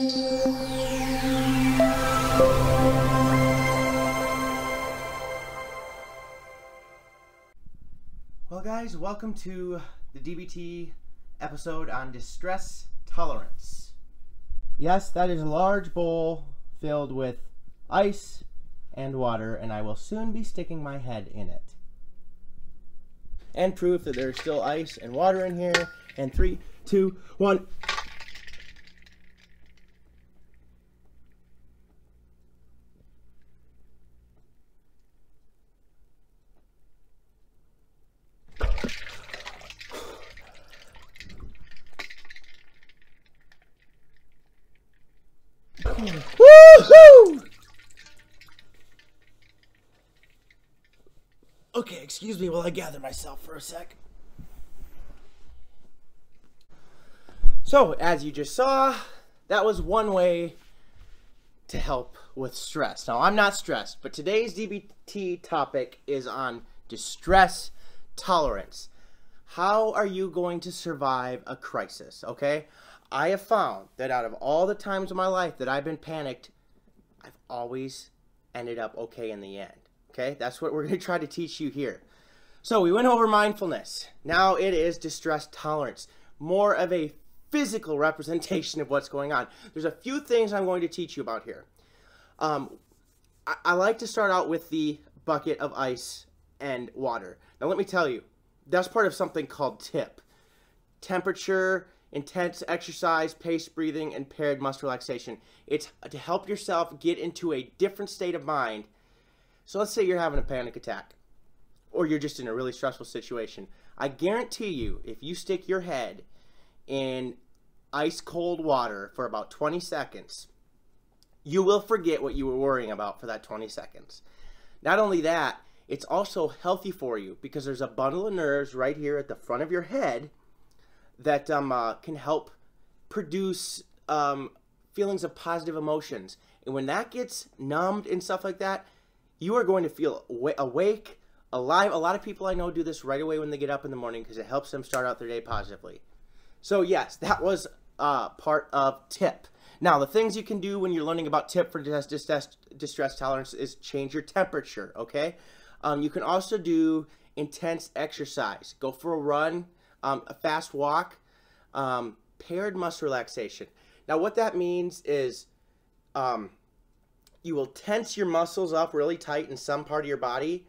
Well guys, welcome to the DBT episode on distress tolerance. Yes, that is a large bowl filled with ice and water, and I will soon be sticking my head in it. And proof that there's still ice and water in here. And 3, 2, 1. Woohoo! Okay, excuse me while I gather myself for a sec. So, as you just saw, that was one way to help with stress. Now, I'm not stressed, but today's DBT topic is on distress tolerance. How are you going to survive a crisis, okay? I have found that out of all the times in my life that I've been panicked, I've always ended up okay in the end. Okay, that's what we're going to try to teach you here. So we went over mindfulness. Now it is distress tolerance. More of a physical representation of what's going on. There's a few things I'm going to teach you about here. I like to start out with the bucket of ice and water. Now let me tell you, that's part of something called TIPP. Temperature, intense exercise, paced breathing, and paired muscle relaxation. It's to help yourself get into a different state of mind. So let's say you're having a panic attack, or you're just in a really stressful situation. I guarantee you, if you stick your head in ice cold water for about 20 seconds, you will forget what you were worrying about for that 20 seconds. Not only that, it's also healthy for you because there's a bundle of nerves right here at the front of your head that can help produce feelings of positive emotions. And when that gets numbed and stuff like that, you are going to feel awake, alive. A lot of people I know do this right away when they get up in the morning because it helps them start out their day positively. So yes, that was part of TIPP. Now, the things you can do when you're learning about TIPP for distress tolerance is change your temperature, okay? You can also do intense exercise. Go for a run, a fast walk, paired muscle relaxation. Now, what that means is you will tense your muscles up really tight in some part of your body,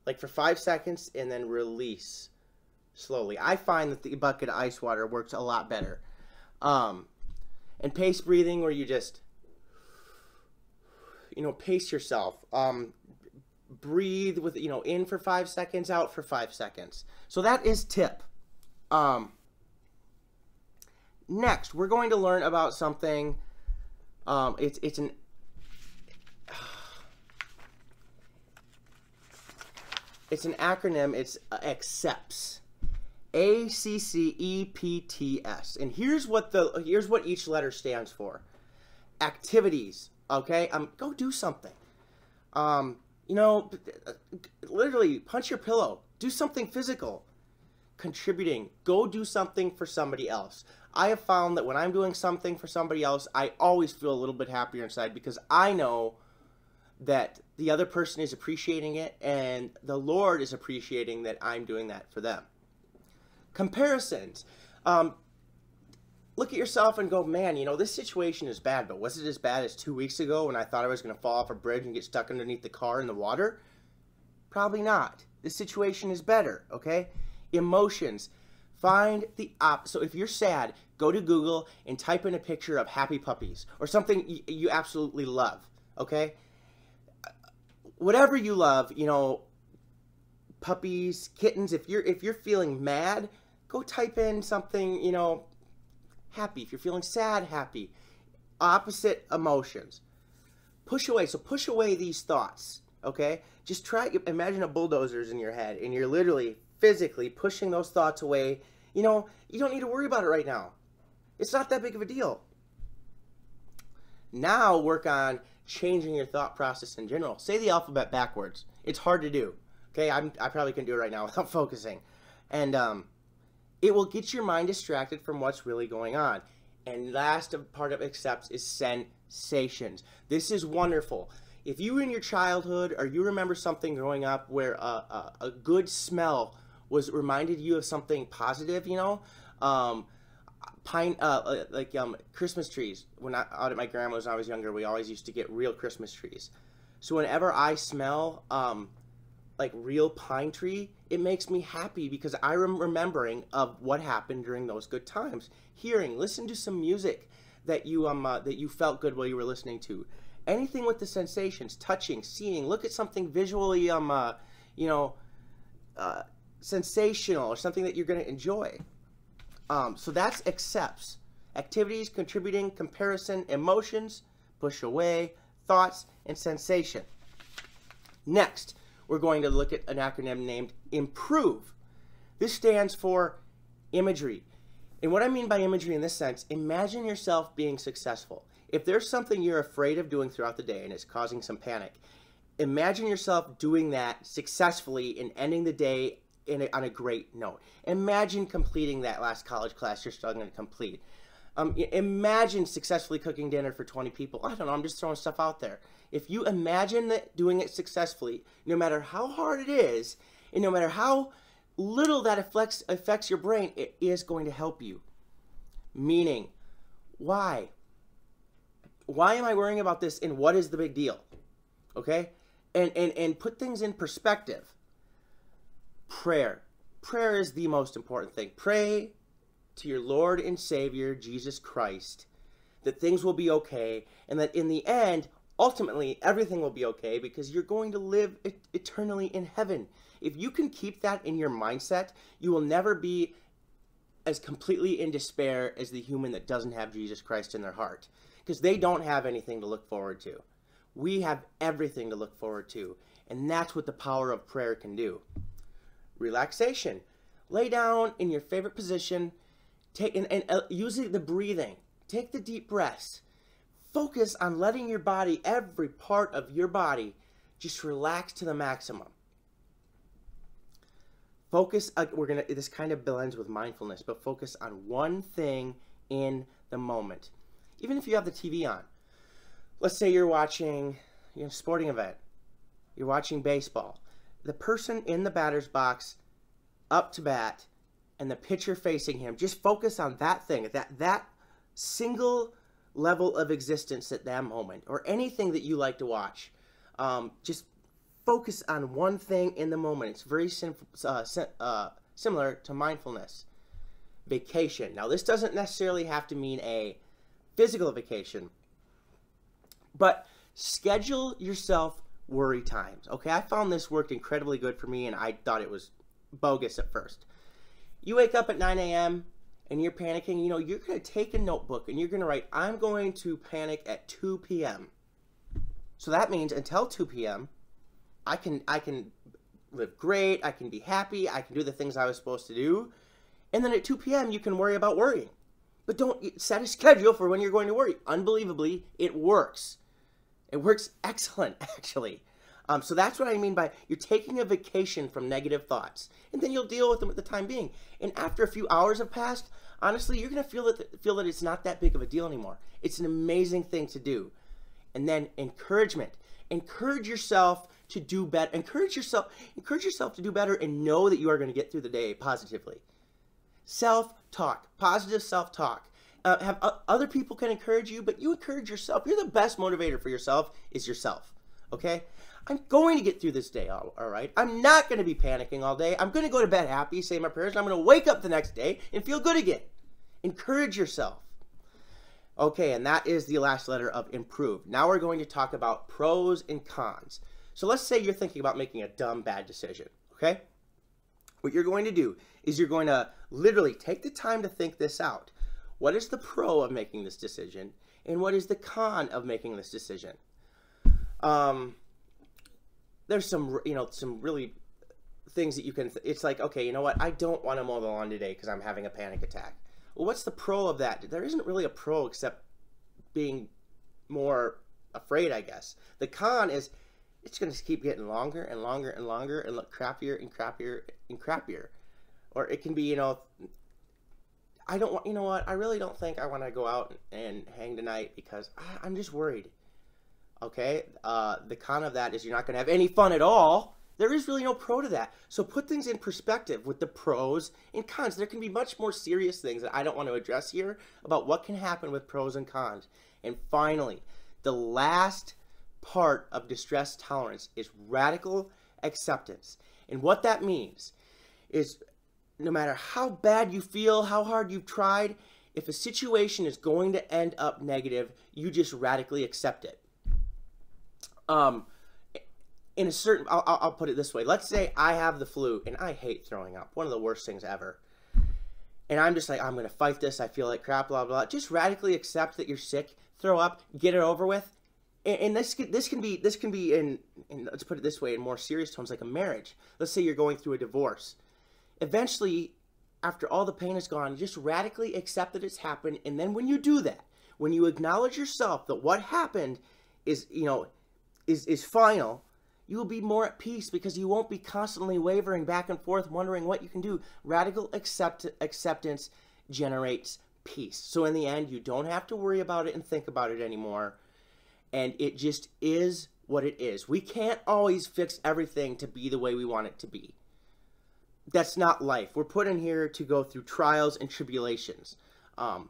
like for 5 seconds, and then release slowly. I find that the bucket of ice water works a lot better. And pace breathing, where you just, pace yourself. Breathe with, in for 5 seconds, out for 5 seconds. So that is TIPP. Next, we're going to learn about something. It's an acronym. It's ACCEPTS. ACCEPTS. And here's what each letter stands for. Activities. Okay, go do something. Literally punch your pillow. Do something physical. Contributing. Go do something for somebody else. I have found that when I'm doing something for somebody else, I always feel a little bit happier inside because I know that the other person is appreciating it and the Lord is appreciating that I'm doing that for them. Comparisons. Look at yourself and go, man, this situation is bad, but was it as bad as 2 weeks ago when I thought I was going to fall off a bridge and get stuck underneath the car in the water? Probably not. This situation is better, okay? Emotions. Find the opposite. So if you're sad, go to Google and type in a picture of happy puppies or something you absolutely love, okay? Whatever you love, puppies, kittens. If you're feeling mad, go type in something, happy. If you're feeling sad, happy. Opposite emotions. Push away. So push away these thoughts, okay? Just imagine a bulldozer's in your head and you're literally physically pushing those thoughts away. You don't need to worry about it right now. It's not that big of a deal. Now work on changing your thought process in general. Say the alphabet backwards. It's hard to do. Okay, I probably can do it right now without focusing. And it will get your mind distracted from what's really going on. And last part of accepts is sensations. This is wonderful. If you in your childhood or you remember something growing up where a good smell was reminded you of something positive, you know, Christmas trees. When out at my grandma's when I was younger, we always used to get real Christmas trees. So whenever I smell like real pine tree, it makes me happy because I'm remembering of what happened during those good times. Listen to some music that you felt good while you were listening to. Anything with the sensations, touching, seeing, look at something visually, sensational or something that you're going to enjoy. So that's accepts. Activities, contributing, comparison, emotions, push away, thoughts, and sensation. Next, we're going to look at an acronym named IMPROVE. This stands for imagery. And what I mean by imagery in this sense, imagine yourself being successful. If there's something you're afraid of doing throughout the day and it's causing some panic, imagine yourself doing that successfully and ending the day on a great note. Imagine completing that last college class you're struggling to complete. Imagine successfully cooking dinner for 20 people. I don't know, I'm just throwing stuff out there. If you imagine that doing it successfully, no matter how hard it is, and no matter how little that affects your brain, it is going to help you. Meaning, why? Why am I worrying about this and what is the big deal? Okay? And put things in perspective. Prayer. Prayer is the most important thing. Pray to your Lord and Savior, Jesus Christ, that things will be okay and that in the end, ultimately, everything will be okay because you're going to live eternally in heaven. If you can keep that in your mindset, you will never be as completely in despair as the human that doesn't have Jesus Christ in their heart because they don't have anything to look forward to. We have everything to look forward to, and that's what the power of prayer can do. Relaxation. Lay down in your favorite position. Use the breathing. Take the deep breaths. Focus on letting your body, every part of your body, just relax to the maximum. Focus. This kind of blends with mindfulness, but focus on one thing in the moment. Even if you have the TV on. Let's say you're watching a sporting event. You're watching baseball. The person in the batter's box up to bat and the pitcher facing him, just focus on that thing, that single level of existence at that moment, or anything that you like to watch. Just focus on one thing in the moment. It's very similar to mindfulness. Vacation. Now, this doesn't necessarily have to mean a physical vacation, but schedule yourself worry times. Okay, I found this worked incredibly good for me, and I thought it was bogus at first. You wake up at 9 a.m. and you're panicking. You know, you're going to take a notebook and you're going to write, I'm going to panic at 2 p.m. So that means until 2 p.m., I can live great, I can be happy, I can do the things I was supposed to do. And then at 2 p.m., you can worry about worrying. But don't set a schedule for when you're going to worry. Unbelievably, it works. It works excellent, actually. So that's what I mean by you're taking a vacation from negative thoughts. And then you'll deal with them at the time being. And after a few hours have passed, honestly, you're going to feel that it's not that big of a deal anymore. It's an amazing thing to do. And then encouragement. Encourage yourself to do better. Encourage yourself to do better and know that you are going to get through the day positively. Self-talk. Positive self-talk. Other people can encourage you, but you encourage yourself. You're the best motivator for yourself is yourself. Okay? I'm going to get through this day, all right? I'm not going to be panicking all day. I'm going to go to bed happy, say my prayers, and I'm going to wake up the next day and feel good again. Encourage yourself. Okay, and that is the last letter of improve. Now we're going to talk about pros and cons. So let's say you're thinking about making a dumb, bad decision, okay? What you're going to do is you're going to literally take the time to think this out. What is the pro of making this decision, and what is the con of making this decision? There's some really things that you can, it's like, okay, you know what? I don't want to mow the lawn today because I'm having a panic attack. Well, what's the pro of that? There isn't really a pro except being more afraid, I guess. The con is it's going to keep getting longer and longer and longer and look crappier and crappier and crappier. Or it can be, I don't want, you know what, I really don't think I want to go out and hang tonight because I'm just worried. Okay, the con of that is you're not going to have any fun at all. There is really no pro to that. So put things in perspective with the pros and cons. There can be much more serious things that I don't want to address here about what can happen with pros and cons. And finally, the last part of distress tolerance is radical acceptance. And what that means is no matter how bad you feel, how hard you've tried, if a situation is going to end up negative, you just radically accept it. In a certain, I'll put it this way. Let's say I have the flu and I hate throwing up. One of the worst things ever. And I'm just like, I'm going to fight this. I feel like crap, blah, blah. Just radically accept that you're sick. Throw up. Get it over with. And this can be in, let's put it this way, in more serious terms, like a marriage. Let's say you're going through a divorce. Eventually, after all the pain is gone, just radically accept that it's happened. And then when you do that, when you acknowledge yourself that what happened is, is final, you will be more at peace because you won't be constantly wavering back and forth, wondering what you can do. Radical acceptance generates peace. So in the end, you don't have to worry about it and think about it anymore. And it just is what it is. We can't always fix everything to be the way we want it to be. That's not life. We're put in here to go through trials and tribulations. And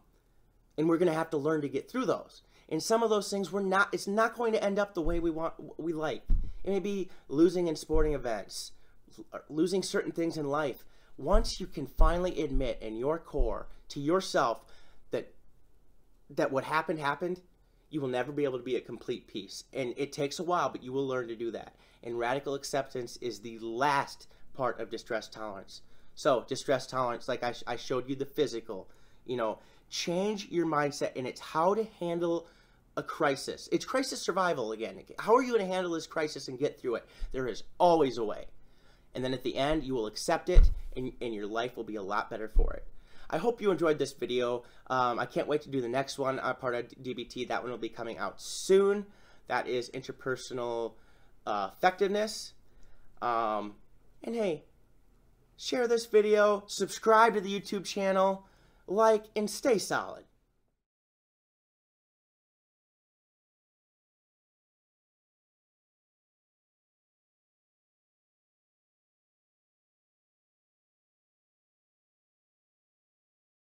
we're going to have to learn to get through those. And some of those things, it's not going to end up the way we like. It may be losing in sporting events, losing certain things in life. Once you can finally admit in your core to yourself that what happened, you will never be able to be at complete peace. And it takes a while, but you will learn to do that. And radical acceptance is the last part of distress tolerance. So distress tolerance, like I showed you the physical, change your mindset, and it's how to handle a crisis. It's crisis survival again. How are you going to handle this crisis and get through it? There is always a way. And then at the end, you will accept it, and your life will be a lot better for it. I hope you enjoyed this video. I can't wait to do the next one, part of DBT. That one will be coming out soon. That is interpersonal effectiveness. And hey, share this video, subscribe to the YouTube channel, like, and stay solid.